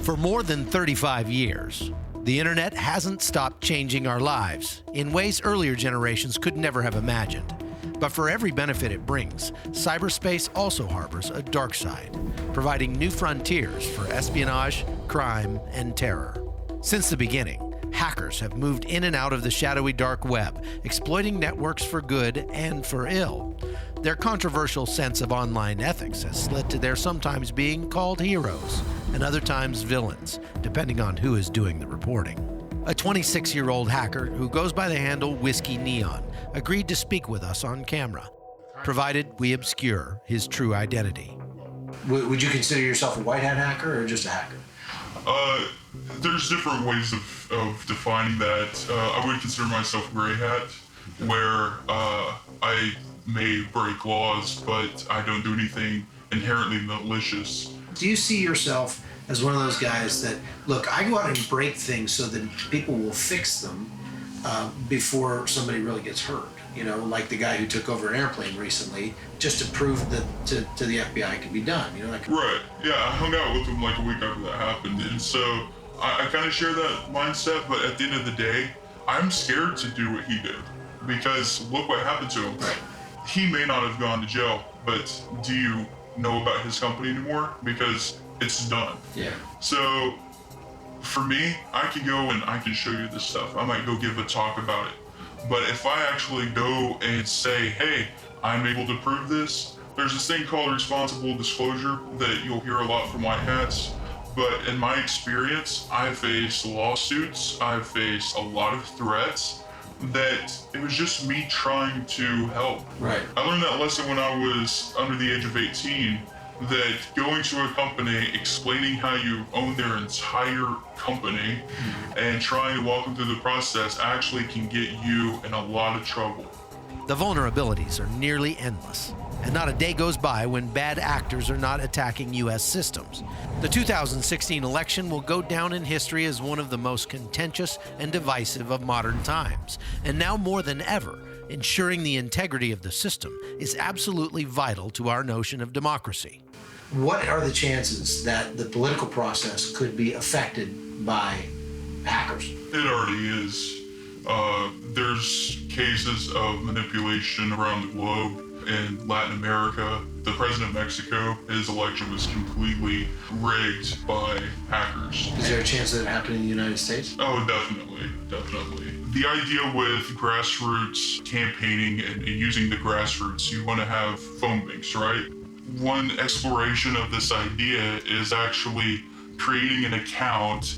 For more than 35 years, the internet hasn't stopped changing our lives in ways earlier generations could never have imagined. But for every benefit it brings, cyberspace also harbors a dark side, providing new frontiers for espionage, crime, and terror. Since the beginning, hackers have moved in and out of the shadowy dark web, exploiting networks for good and for ill. Their controversial sense of online ethics has led to their sometimes being called heroes and other times villains, depending on who is doing the reporting. A 26-year-old hacker who goes by the handle Whiskey Neon agreed to speak with us on camera, provided we obscure his true identity. Would you consider yourself a white hat hacker or just a hacker? There's different ways of defining that. I would consider myself gray hat, where I may break laws, but I don't do anything inherently malicious. Do you see yourself as one of those guys that, look, I go out and break things so that people will fix them before somebody really gets hurt? You know, like the guy who took over an airplane recently, just to prove that to the FBI it can be done. You know, like right. Yeah, I hung out with him like a week after that happened, and so I kind of share that mindset. But at the end of the day, I'm scared to do what he did because look what happened to him. Right. He may not have gone to jail, but do you know about his company anymore? Because it's done. Yeah. So for me, I can go and I can show you this stuff. I might go give a talk about it. But if I actually go and say, hey, I'm able to prove this, there's this thing called responsible disclosure that you'll hear a lot from white hats. But in my experience, I've faced lawsuits, I've faced a lot of threats that it was just me trying to help. Right. I learned that lesson when I was under the age of 18, that going to a company, explaining how you own their entire company and trying to walk them through the process actually can get you in a lot of trouble. The vulnerabilities are nearly endless, and not a day goes by when bad actors are not attacking U.S. systems. The 2016 election will go down in history as one of the most contentious and divisive of modern times, and now more than ever, ensuring the integrity of the system is absolutely vital to our notion of democracy. What are the chances that the political process could be affected by hackers? It already is. There's cases of manipulation around the globe. In Latin America, the president of Mexico, his election was completely rigged by hackers. Is there a chance that it happened in the United States? Oh, definitely. The idea with grassroots campaigning and using the grassroots, you want to have phone banks, right? One exploration of this idea is actually creating an account,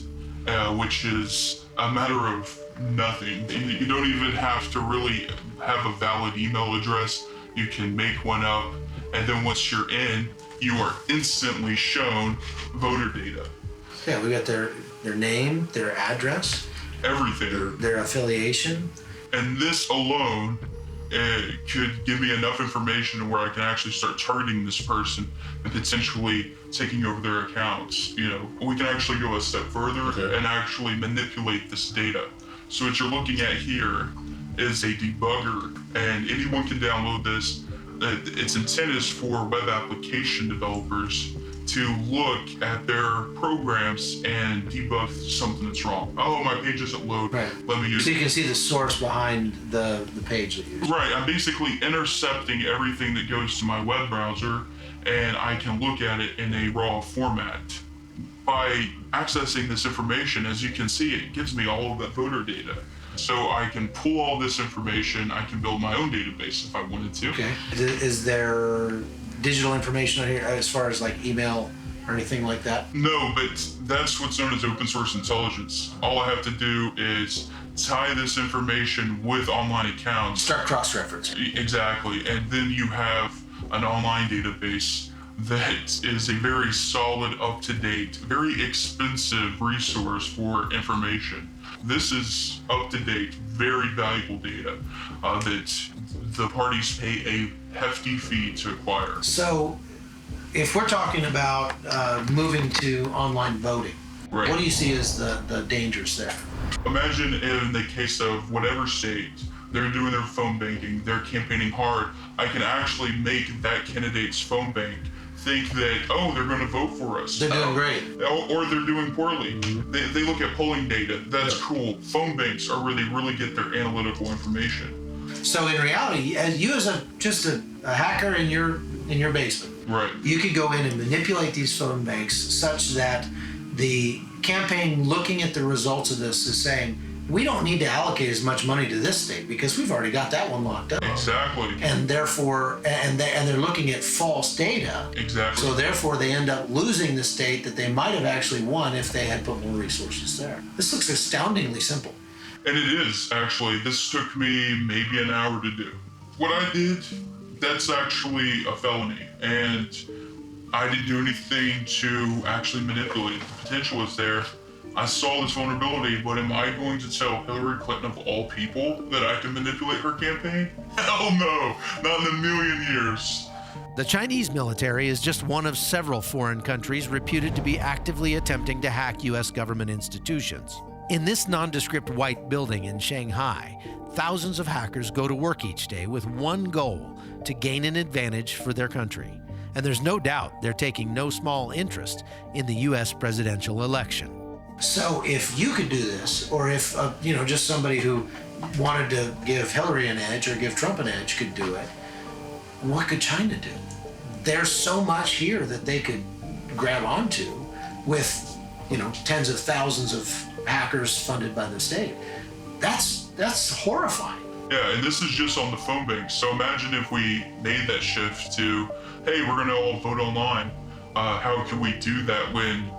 which is a matter of nothing. You don't even have to really have a valid email address. You can make one up, and then once you're in, you are instantly shown voter data. Yeah, we got their name, their address, everything, their affiliation. And this alone could give me enough information where I can actually start targeting this person and potentially taking over their accounts. You know, we can actually go a step further and actually manipulate this data. So what you're looking at here is a debugger, and anyone can download this. Its intent is for web application developers to look at their programs and debug something that's wrong. Oh, my page doesn't load. Right. Let me use So you can see the source behind the page that you use. Right. I'm basically intercepting everything that goes to my web browser, and I can look at it in a raw format. By accessing this information, as you can see, it gives me all of that voter data. So I can pull all this information. I can build my own database if I wanted to. Okay. Is there digital information on here as far as like email or anything like that? No, but that's what's known as open source intelligence. All I have to do is tie this information with online accounts. Start cross-referencing. Exactly. And then you have an online database that is a very solid, up-to-date, very expensive resource for information. This is up-to-date, very valuable data that the parties pay a hefty fee to acquire. So if we're talking about moving to online voting, right, what do you see as the dangers there? Imagine in the case of whatever state, they're doing their phone banking, they're campaigning hard. I can actually make that candidate's phone bank think that, oh, they're going to vote for us. They're doing great. Or they're doing poorly. They look at polling data. That's cool. Phone banks are where they really get their analytical information. So in reality, as you as just a hacker in your basement, Right. you could go in and manipulate these phone banks such that the campaign looking at the results of this is saying, we don't need to allocate as much money to this state because we've already got that one locked up. Exactly. And therefore, they're looking at false data. Exactly. So therefore, they end up losing the state that they might have actually won if they had put more resources there. This looks astoundingly simple. And it is, actually. This took me maybe an hour to do. What I did, that's actually a felony. And I didn't do anything to actually manipulate it. The potential was there. I saw this vulnerability, but am I going to tell Hillary Clinton of all people that I can manipulate her campaign? Hell no, not in a million years. The Chinese military is just one of several foreign countries reputed to be actively attempting to hack U.S. government institutions. In this nondescript white building in Shanghai, thousands of hackers go to work each day with one goal: to gain an advantage for their country. And there's no doubt they're taking no small interest in the U.S. presidential election. So if you could do this, or if just somebody who wanted to give Hillary an edge or give Trump an edge could do it, what could China do? There's so much here that they could grab onto with, tens of thousands of hackers funded by the state. That's horrifying. Yeah, and this is just on the phone bank. So imagine if we made that shift to, hey, we're going to all vote online. How can we do that when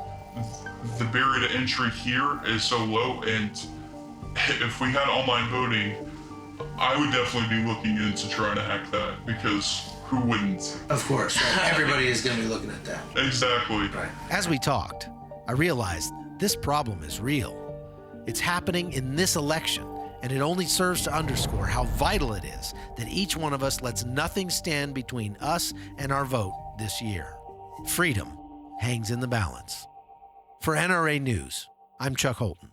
the barrier to entry here is so low? And if we had online voting, I would definitely be looking into trying to hack that, because who wouldn't? Of course, right? Everybody is going to be looking at that. Exactly. Right. As we talked, I realized this problem is real. It's happening in this election, and it only serves to underscore how vital it is that each one of us lets nothing stand between us and our vote this year. Freedom hangs in the balance. For NRA News, I'm Chuck Holton.